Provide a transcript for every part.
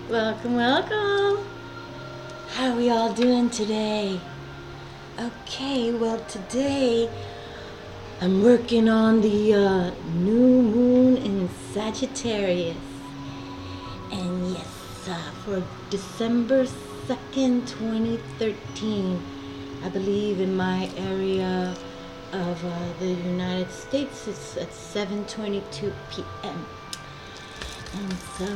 Welcome, welcome. How are we all doing today? Okay, well today I'm working on the new moon in Sagittarius. And yes, for December 2nd, 2013, I believe in my area of the United States, it's at 7:22 p.m. And so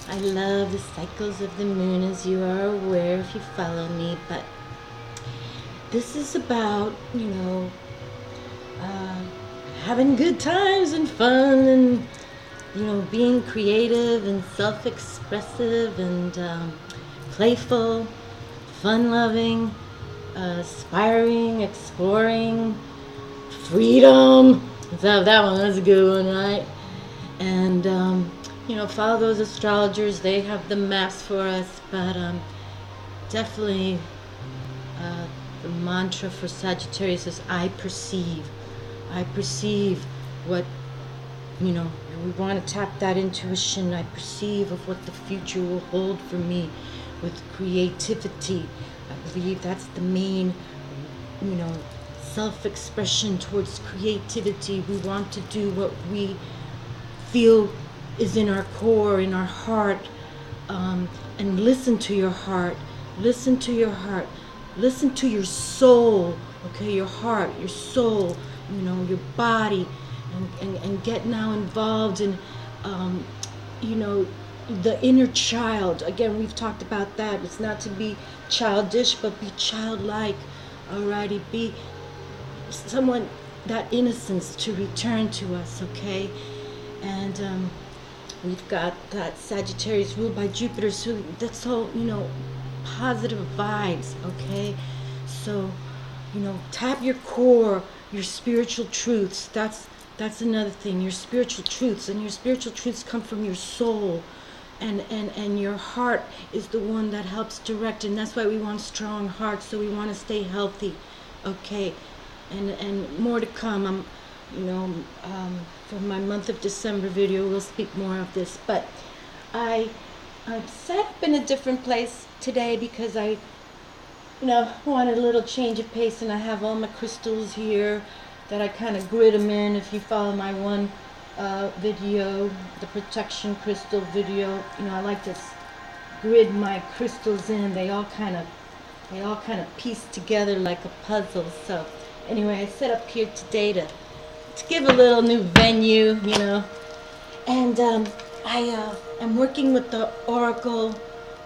I love the cycles of the moon, as you are aware if you follow me, but this is about, having good times and fun and, being creative and self-expressive and playful, fun-loving, aspiring, exploring, freedom. So that one was a good one, right? And follow those astrologers. They have the maps for us, but definitely the mantra for Sagittarius is I perceive what, we want to tap that intuition. I perceive of what the future will hold for me with creativity. I believe that's the main, self-expression towards creativity. We want to do what we feel is in our core, in our heart, and listen to your heart. Listen to your heart. Listen to your soul. Okay, your heart, your soul, your body, and get now involved in, the inner child. Again, we've talked about that. It's not to be childish, but be childlike. Alrighty, be someone, that innocence to return to us. Okay. And we've got that Sagittarius ruled by Jupiter, so that's all, positive vibes, okay? So, tap your core, your spiritual truths. That's another thing, your spiritual truths. And your spiritual truths come from your soul. And your heart is the one that helps direct. And that's why we want strong hearts, so we want to stay healthy, okay? And more to come. For my month of December video, we'll speak more of this. But I've set up in a different place today because I, wanted a little change of pace, and I have all my crystals here that I kind of grid them in. If you follow my one video, the protection crystal video, I like to grid my crystals in. They all kind of piece together like a puzzle. So anyway, I set up here today to give a little new venue, and I'm working with the Oracle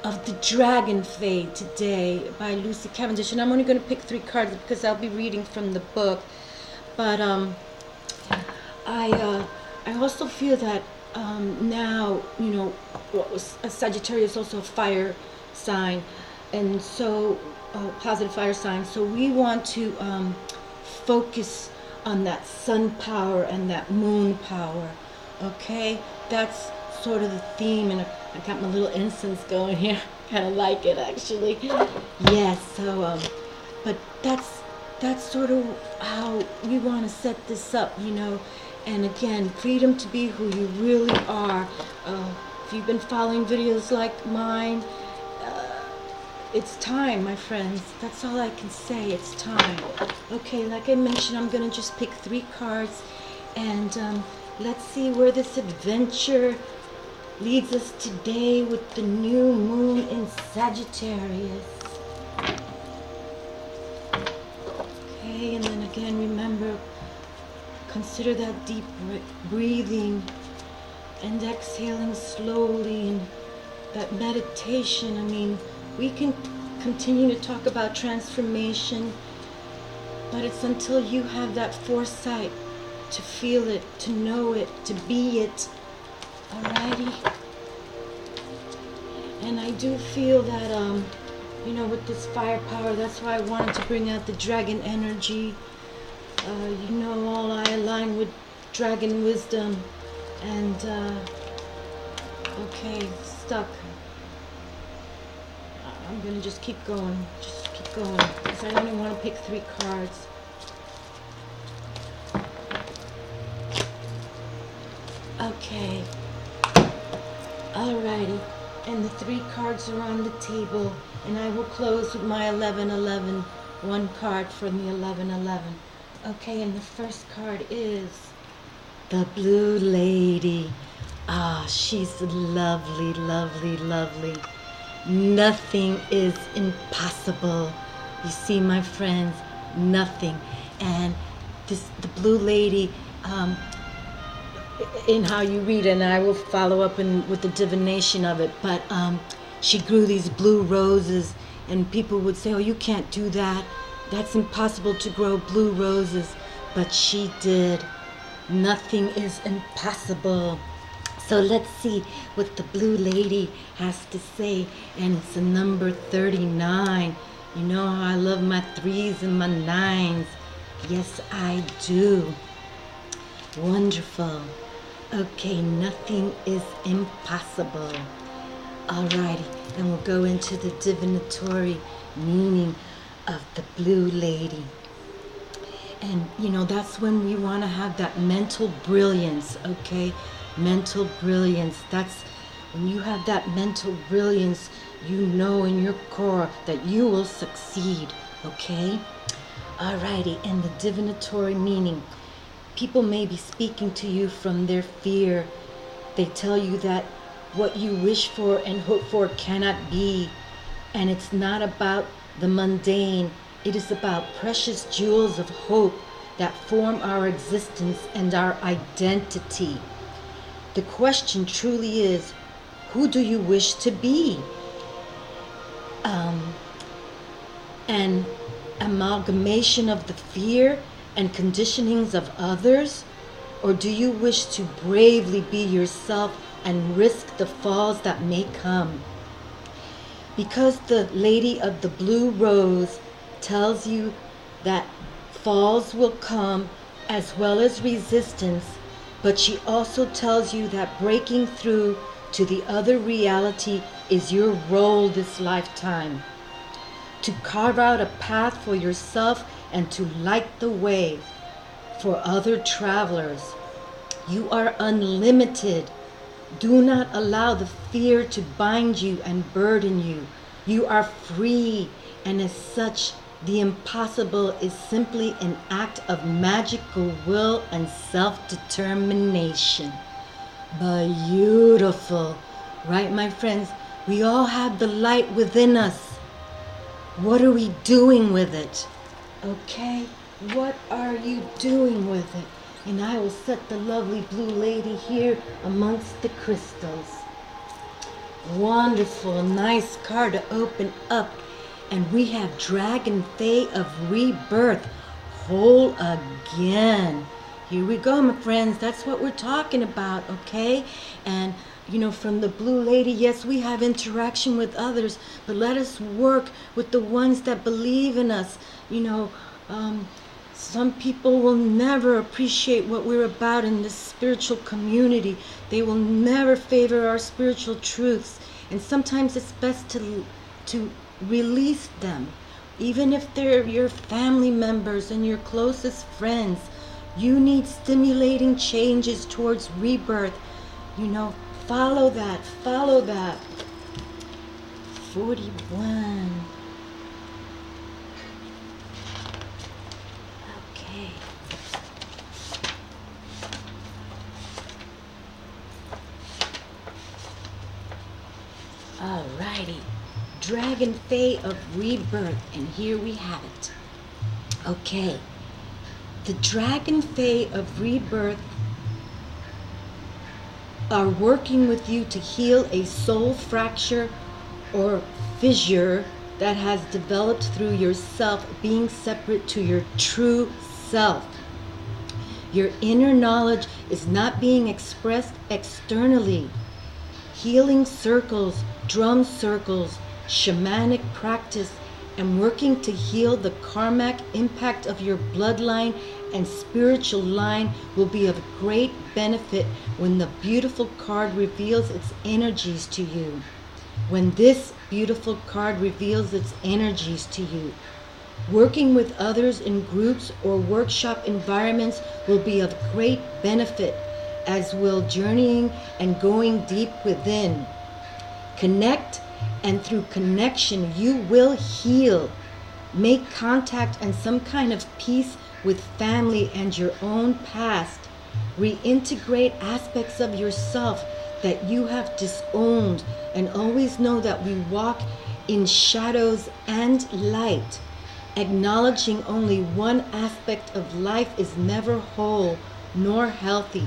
of the Dragonfae today by Cavendish, and I'm only going to pick 3 cards because I'll be reading from the book. But I also feel that now, a Sagittarius is also a fire sign, and so positive fire sign. So we want to focus on that sun power and that moon power, okay? That's sort of the theme, and I got my little incense going here. Kind of like it, actually. Yes, so, but that's sort of how we want to set this up, And again, freedom to be who you really are. If you've been following videos like mine, it's time, my friends. That's all I can say. It's time. Okay, like I mentioned, I'm going to just pick 3 cards, and let's see where this adventure leads us today with the new moon in Sagittarius. Okay, and then again, remember, consider that deep breathing and exhaling slowly, and that meditation. I mean, we can continue to talk about transformation, but it's until you have that foresight to feel it, to know it, to be it. Alrighty? And I do feel that, with this firepower, that's why I wanted to bring out the dragon energy. All I align with dragon wisdom. And, okay, stuck. I'm gonna just keep going, because I only want to pick 3 cards. Okay. Alrighty. And the 3 cards are on the table. And I will close with my 1111. 1 card from the 1111. Okay, and the first card is the Blue Lady. Ah, she's lovely, lovely, lovely. Nothing is impossible. You see, my friends, nothing. And the Blue Lady, in how you read it, and I will follow up with the divination of it, but she grew these blue roses, and people would say, oh, you can't do that. That's impossible to grow blue roses. But she did. Nothing is impossible. So let's see what the Blue Lady has to say. And it's a number 39. You know how I love my 3s and my 9s. Yes, I do. Wonderful. Okay, nothing is impossible. Alrighty, and we'll go into the divinatory meaning of the Blue Lady. And, you know, that's when we want to have that mental brilliance, okay? Mental brilliance. That's when you have that mental brilliance, you know in your core that you will succeed, okay? Alrighty, and the divinatory meaning. People may be speaking to you from their fear. They tell you that what you wish for and hope for cannot be. And it's not about the mundane. It is about precious jewels of hope that form our existence and our identity. The question truly is, who do you wish to be? An amalgamation of the fear and conditionings of others? Or do you wish to bravely be yourself and risk the falls that may come? Because the Lady of the Blue Rose tells you that falls will come as well as resistance, but she also tells you that breaking through to the other reality is your role this lifetime. To carve out a path for yourself and to light the way for other travelers. You are unlimited. Do not allow the fear to bind you and burden you. You are free, and as such, the impossible is simply an act of magical will and self-determination. Beautiful. Right, my friends? We all have the light within us. What are we doing with it? Okay? What are you doing with it? And I will set the lovely Blue Lady here amongst the crystals. Wonderful, nice card to open up. And we have Dragonfae of Rebirth, whole again. Here we go, my friends. That's what we're talking about, okay? And, you know, from the Blue Lady, yes, we have interaction with others, but let us work with the ones that believe in us. You know, some people will never appreciate what we're about in this spiritual community. They will never favor our spiritual truths. And sometimes it's best to release them. Even if they're your family members and your closest friends, you need stimulating changes towards rebirth. You know, follow that, follow that. 41. Okay. Alrighty. Dragonfae of Rebirth, and here we have it. Okay. The Dragonfae of Rebirth are working with you to heal a soul fracture or fissure that has developed through yourself being separate to your true self. Your inner knowledge is not being expressed externally. Healing circles, drum circles, shamanic practice, and working to heal the karmic impact of your bloodline and spiritual line will be of great benefit when the beautiful card reveals its energies to you. When this beautiful card reveals its energies to you, working with others in groups or workshop environments will be of great benefit, as will journeying and going deep within. Connect, and through connection, you will heal. Make contact and some kind of peace with family and your own past. Reintegrate aspects of yourself that you have disowned, and always know that we walk in shadows and light. Acknowledging only one aspect of life is never whole nor healthy.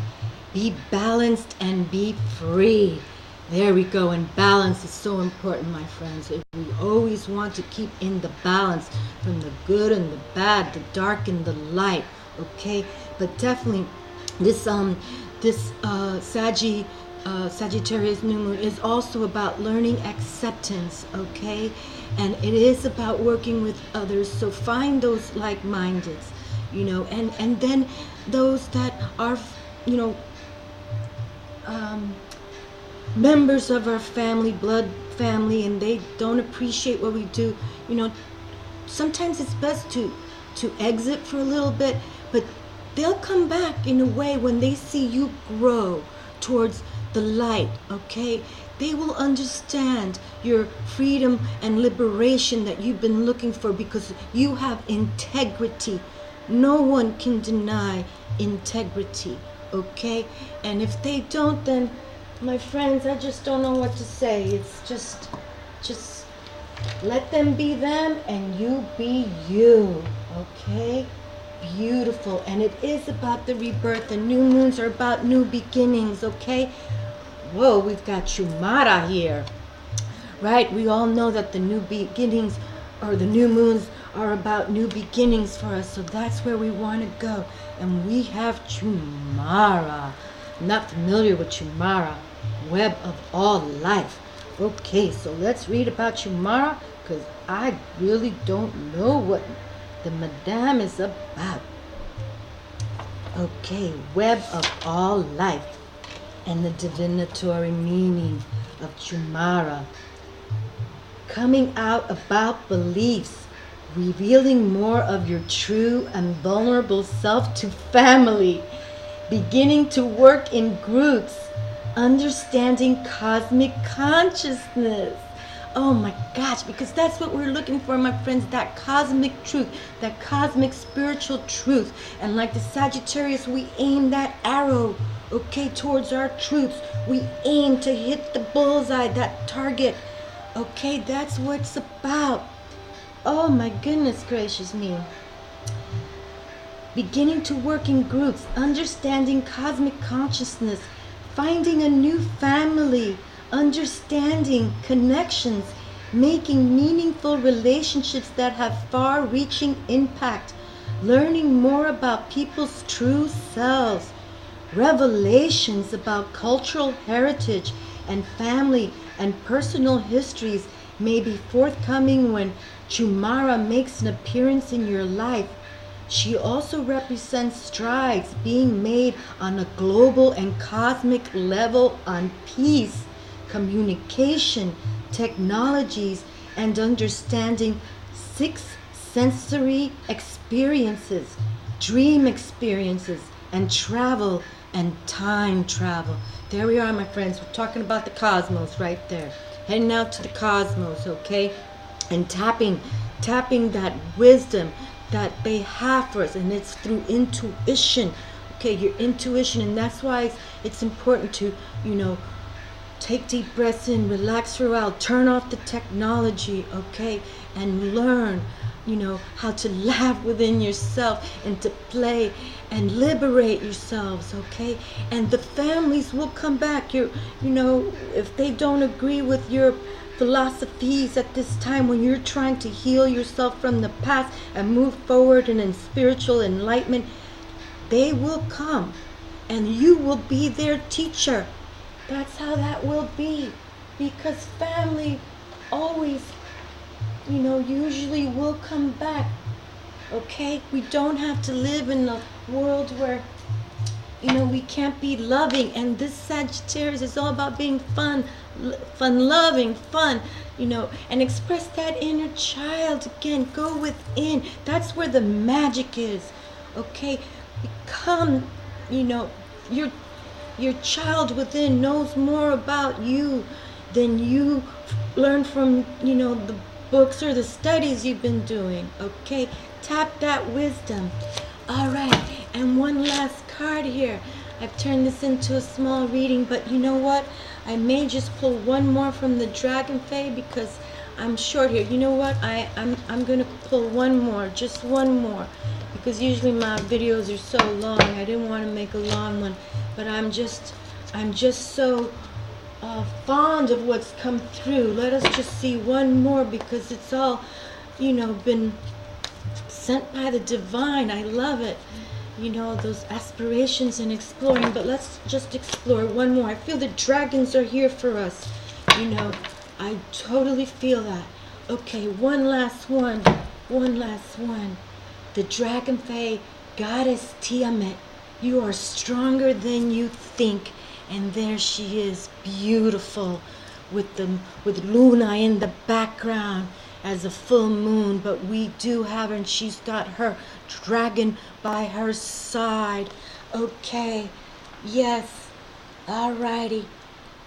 Be balanced and be free. There we go. And balance is so important, my friends. We always want to keep in the balance from the good and the bad, the dark and the light. Okay, but definitely this Sagittarius new moon is also about learning acceptance. Okay, and it is about working with others. So find those like-minded, and then those that are, members of our family, blood family, and they don't appreciate what we do. Sometimes it's best to exit for a little bit, but they'll come back in a way when they see you grow towards the light. Okay, they will understand your freedom and liberation that you've been looking for, because you have integrity. No one can deny integrity. Okay, and if they don't, then my friends, I just don't know what to say. It's just let them be them and you be you. Okay? Beautiful. And it is about the rebirth. The new moons are about new beginnings. Okay? Whoa, we've got Shumara here. Right? We all know that the new beginnings, or the new moons, are about new beginnings for us. So that's where we want to go. And we have Shumara. I'm not familiar with Shumara. Web of all life. Okay, so let's read about Shumara, because I really don't know what the madame is about. Okay, web of all life and the divinatory meaning of Shumara. Coming out about beliefs, revealing more of your true and vulnerable self to family, beginning to work in groups, understanding cosmic consciousness. Oh my gosh, because that's what we're looking for, my friends, that cosmic truth, that cosmic spiritual truth. And like the Sagittarius, we aim that arrow, okay, towards our truths. We aim to hit the bullseye, that target. Okay, that's what it's about. Oh my goodness gracious me. Beginning to work in groups, understanding cosmic consciousness, finding a new family, understanding connections, making meaningful relationships that have far-reaching impact, learning more about people's true selves, revelations about cultural heritage and family and personal histories may be forthcoming when Shumara makes an appearance in your life. She also represents strides being made on a global and cosmic level on peace, communication, technologies, and understanding six sensory experiences, dream experiences, and travel and time travel. There we are, my friends. We're talking about the cosmos right there. Heading out to the cosmos, okay? And tapping that wisdom that they have for us, and it's through intuition. Okay, your intuition. And that's why it's important to, take deep breaths in, relax throughout, turn off the technology, okay, and learn, how to laugh within yourself and to play and liberate yourselves, okay? And the families will come back. If they don't agree with your philosophies at this time, when you're trying to heal yourself from the past and move forward and in spiritual enlightenment, they will come and you will be their teacher. That's how that will be, because family always, usually will come back. Okay, we don't have to live in a world where we can't be loving. And this Sagittarius is all about being fun-loving, and express that inner child again. Go within. That's where the magic is. Okay, become, your child within knows more about you. than you learn from, the books or the studies you've been doing. Okay, tap that wisdom. All right, and one last card here. I've turned this into a small reading, but you know what? I may just pull one more from the Dragonfae because I'm short here. You know what? I'm gonna pull one more, just one more, because usually my videos are so long. I didn't want to make a long one, but I'm just so fond of what's come through. Let us just see one more because it's all, been sent by the divine. I love it. Those aspirations and exploring, but let's just explore one more. I feel the dragons are here for us. I totally feel that. Okay, one last one. The Dragonfae goddess Tiamat. You are stronger than you think. And there she is, beautiful, with Luna in the background as a full moon. But we do have her, and she's got her dragon by her side. Okay, yes, alrighty.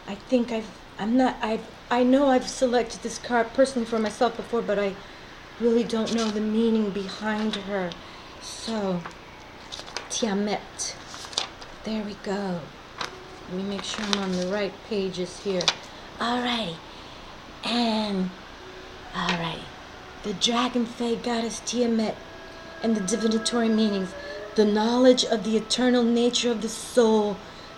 I think I know I've selected this card personally for myself before, but I really don't know the meaning behind her. So, Tiamat. There we go. Let me make sure I'm on the right pages here. Alrighty. The Dragonfae goddess Tiamat and the divinatory meanings. The knowledge of the eternal nature of the soul.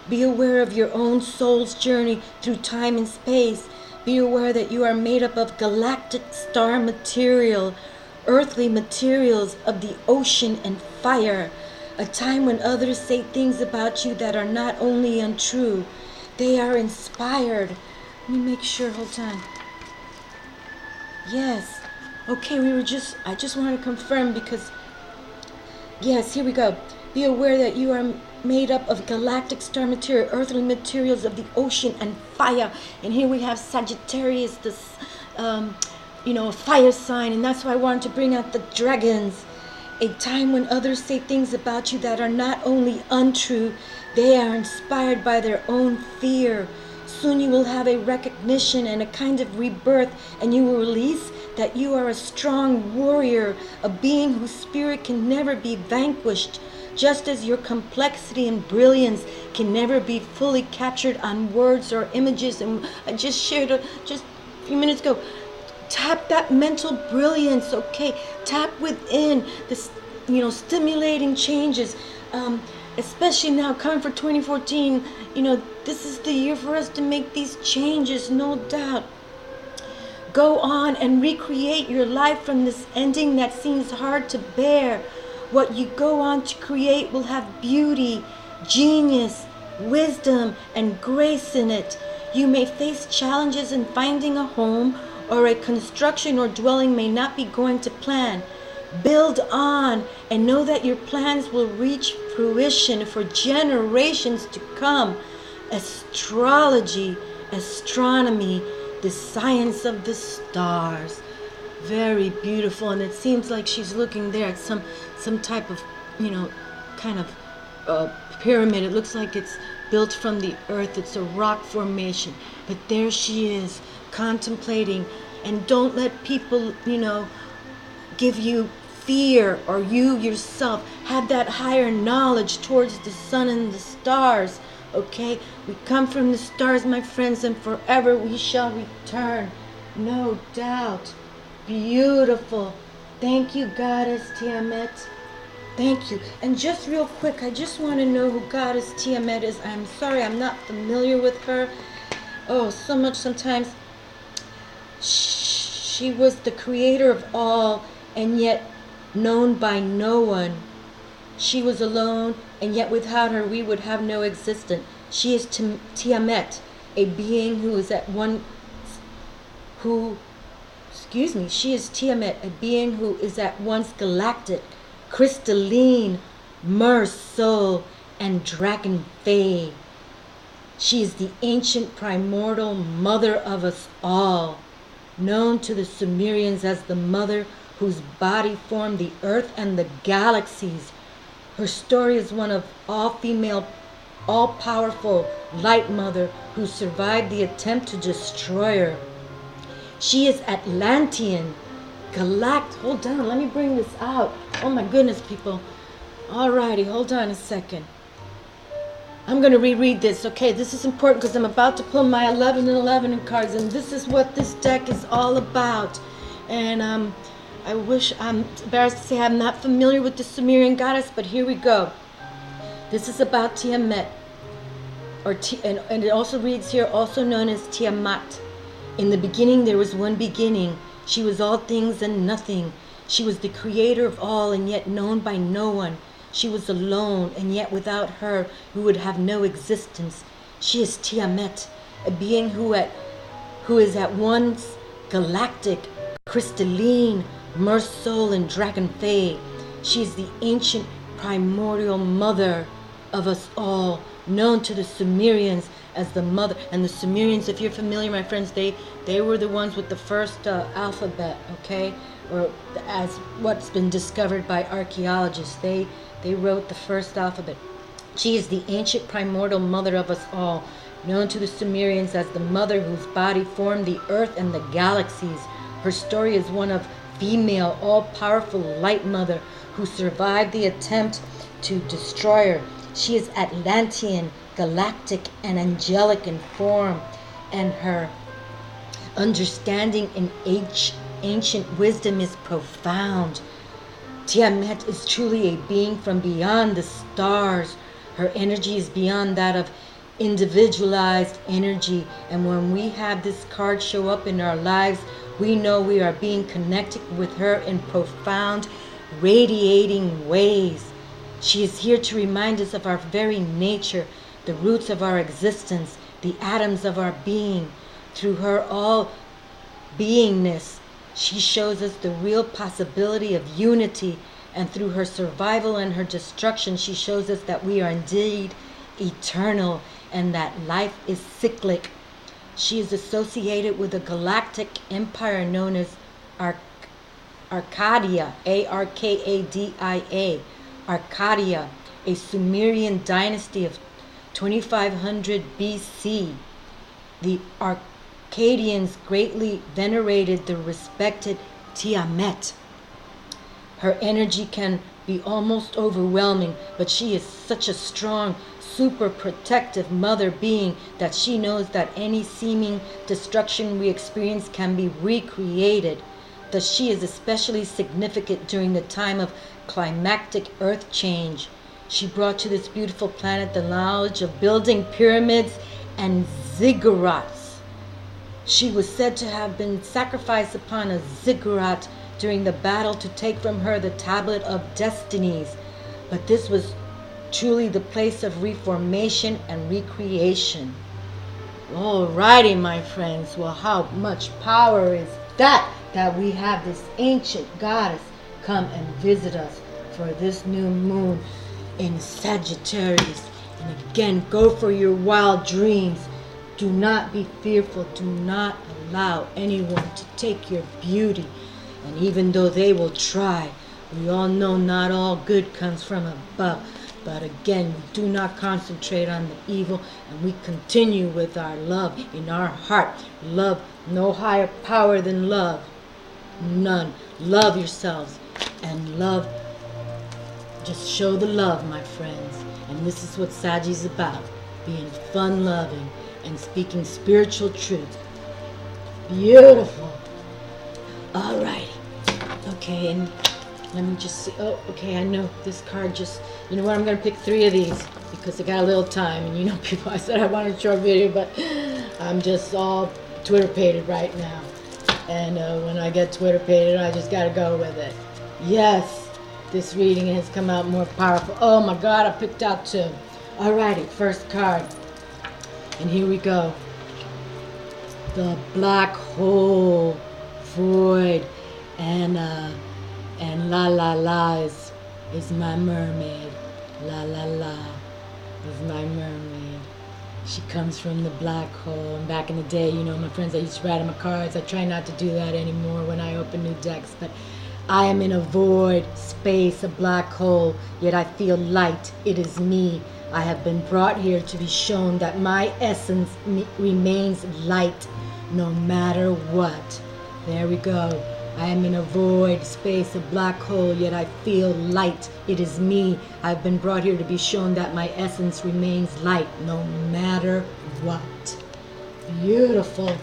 Be aware of your own soul's journey through time and space. Be aware that you are made up of galactic star material, earthly materials of the ocean and fire. A time when others say things about you that are not only untrue, they are inspired. Let me make sure, hold on. Yes. Okay, I just want to confirm because, yes, here we go. Be aware that you are made up of galactic star material, earthly materials of the ocean and fire. And here we have Sagittarius, this, a fire sign. And that's why I wanted to bring out the dragons. A time when others say things about you that are not only untrue, they are inspired by their own fear. Soon you will have a recognition and a kind of rebirth, and you will release that you are a strong warrior, a being whose spirit can never be vanquished, just as your complexity and brilliance can never be fully captured on words or images. And I just shared just a few minutes ago. Tap that mental brilliance, okay? Tap within this, stimulating changes. Especially now, coming for 2014, this is the year for us to make these changes, no doubt. Go on and recreate your life from this ending that seems hard to bear. What you go on to create will have beauty, genius, wisdom, and grace in it. You may face challenges in finding a home, or a construction or dwelling may not be going to plan. Build on and know that your plans will reach fruition for generations to come. Astrology, astronomy, the science of the stars. Very beautiful, and it seems like she's looking there at some type of, kind of pyramid. It looks like it's built from the earth. It's a rock formation, but there she is, contemplating. And don't let people, give you fear, or you yourself have that higher knowledge towards the sun and the stars. Okay, we come from the stars, my friends, and forever we shall return, no doubt. Beautiful. Thank you, Goddess Tiamat. Thank you. And just real quick, I just want to know who Goddess Tiamat is. I'm sorry, I'm not familiar with her. Oh, so much sometimes. She was the creator of all, and yet known by no one. She was alone, and yet without her we would have no existence. She is Tiamat, a being who is at one, she is Tiamat, a being who is at once galactic, crystalline, mer soul, and Dragonfae. She is the ancient primordial mother of us all, known to the Sumerians as the mother whose body formed the earth and the galaxies. Her story is one of all-female all-powerful light mother who survived the attempt to destroy her. She is Atlantean, galactic. Hold on, let me bring this out. Oh my goodness, people. Alrighty, hold on a second. I'm going to reread this. Okay, this is important because I'm about to pull my 11 and 11 cards, and this is what this deck is all about. And I wish, I'm embarrassed to say I'm not familiar with the Sumerian goddess, but here we go. This is about Tiamat, and it also reads here, also known as Tiamat. In the beginning there was one beginning. She was all things and nothing. She was the creator of all and yet known by no one. She was alone, and yet without her we would have no existence. She is Tiamat, a being who is at once galactic, crystalline, mersoul, and Dragonfae. She is the ancient primordial mother of us all, known to the Sumerians as the mother. And the Sumerians, if you're familiar, my friends, they were the ones with the first alphabet, okay? Or as what's been discovered by archaeologists. They wrote the first alphabet. She is the ancient primordial mother of us all, known to the Sumerians as the mother whose body formed the earth and the galaxies. Her story is one of female, all-powerful light mother who survived the attempt to destroy her. She is Atlantean, galactic, and angelic in form, and her understanding in ancient wisdom is profound. Tiamat is truly a being from beyond the stars. Her energy is beyond that of individualized energy, and when we have this card show up in our lives, we know we are being connected with her in profound, radiating ways. She is here to remind us of our very nature, the roots of our existence, the atoms of our being. Through her all beingness, she shows us the real possibility of unity, and through her survival and her destruction, she shows us that we are indeed eternal and that life is cyclic. She is associated with a galactic empire known as Arcadia, Arkadia, Arcadia, a Sumerian dynasty of 2500 BC. The Akkadians greatly venerated the respected Tiamat. Her energy can be almost overwhelming, but she is such a strong, super protective mother being that she knows that any seeming destruction we experience can be recreated. Thus she is especially significant during the time of climactic earth change. She brought to this beautiful planet the knowledge of building pyramids and ziggurats. She was said to have been sacrificed upon a ziggurat during the battle to take from her the tablet of destinies. But this was truly the place of reformation and recreation. Alrighty, my friends. Well, how much power is that we have this ancient goddess come and visit us for this new moon in Sagittarius. And again, go for your wild dreams. Do not be fearful. Do not allow anyone to take your beauty. And even though they will try, we all know not all good comes from above. But again, we do not concentrate on the evil, and we continue with our love in our heart. Love, no higher power than love. None. Love yourselves and love. Just show the love, my friends. And this is what Sagi's about. Being fun-loving and speaking spiritual truth. Beautiful. Alrighty. Okay, and let me just see. Oh, okay, I know this card just... You know what, I'm going to pick 3 of these because I got a little time. And you know, people, I said I wanted a short video, but I'm just all Twitter-pated right now. And when I get Twitter-pated, I just got to go with it. Yes, this reading has come out more powerful. Oh my God, I picked out 2. Alrighty, first card. And here we go. The black hole, void, and la la la is my mermaid. La la la is my mermaid. She comes from the black hole. And back in the day, you know, my friends, I used to write on my cards. I try not to do that anymore when I open new decks. But I am in a void space, a black hole, yet I feel light. It is me. I have been brought here to be shown that my essence remains light no matter what. There we go. I am in a void space, a black hole, yet I feel light. It is me. I've been brought here to be shown that my essence remains light no matter what. Beautiful.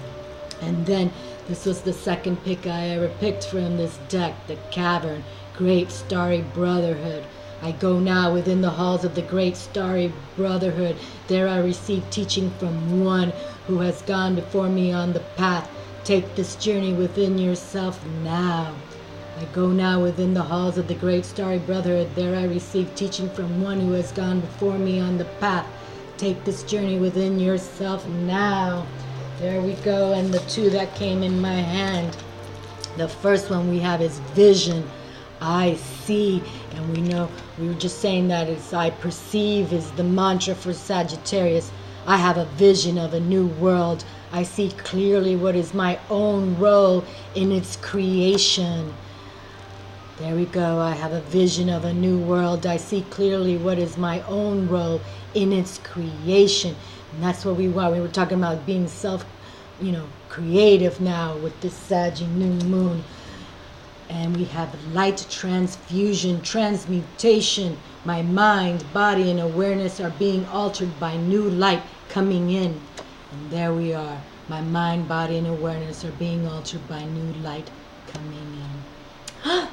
And then this was the second pick I ever picked from this deck, the Cavern, Great Starry Brotherhood. I go now within the halls of the Great Starry Brotherhood. There I receive teaching from one who has gone before me on the path. Take this journey within yourself now. I go now within the halls of the Great Starry Brotherhood. There I receive teaching from one who has gone before me on the path. Take this journey within yourself now. There we go, and the two that came in my hand. The first one we have is vision. I see, and we know, we were just saying that it's I perceive is the mantra for Sagittarius. I have a vision of a new world. I see clearly what is my own role in its creation. There we go. I have a vision of a new world. I see clearly what is my own role in its creation. And that's what we want. We were talking about being creative now with this Sag new moon. And we have light transfusion, transmutation. My mind, body, and awareness are being altered by new light coming in. And there we are. My mind, body, and awareness are being altered by new light coming in.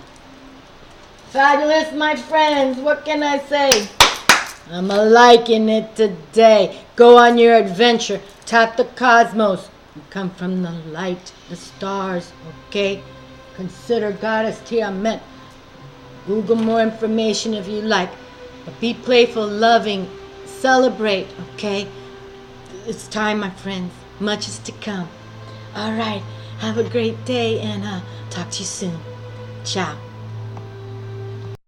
Fabulous, my friends. What can I say? I'm liking it today. Go on your adventure. Tap the cosmos. You come from the light, the stars, okay? Consider Goddess Tiamat. Google more information if you like. But be playful, loving, celebrate, okay? It's time, my friends. Much is to come. All right. Have a great day, and talk to you soon. Ciao.